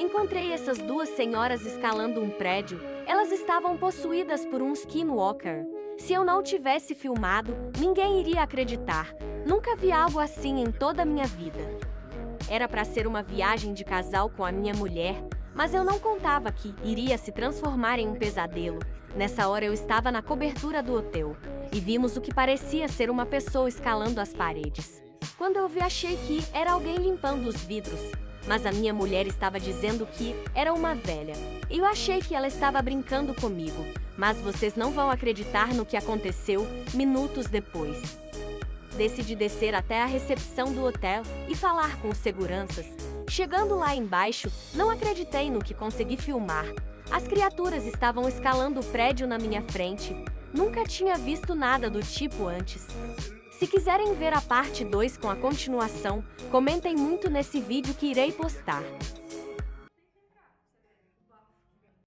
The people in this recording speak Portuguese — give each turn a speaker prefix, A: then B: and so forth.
A: encontrei essas duas senhoras escalando um prédio. Elas estavam possuídas por um skinwalker. Se eu não tivesse filmado, ninguém iria acreditar. Nunca vi algo assim em toda a minha vida. Era para ser uma viagem de casal com a minha mulher, mas eu não contava que iria se transformar em um pesadelo. Nessa hora eu estava na cobertura do hotel e vimos o que parecia ser uma pessoa escalando as paredes. Quando eu vi, achei que era alguém limpando os vidros, mas a minha mulher estava dizendo que era uma velha. Eu achei que ela estava brincando comigo, mas vocês não vão acreditar no que aconteceu minutos depois. Decidi descer até a recepção do hotel e falar com os seguranças. Chegando lá embaixo, não acreditei no que consegui filmar. As criaturas estavam escalando o prédio na minha frente. Nunca tinha visto nada do tipo antes. Se quiserem ver a parte 2 com a continuação, comentem muito nesse vídeo que irei postar.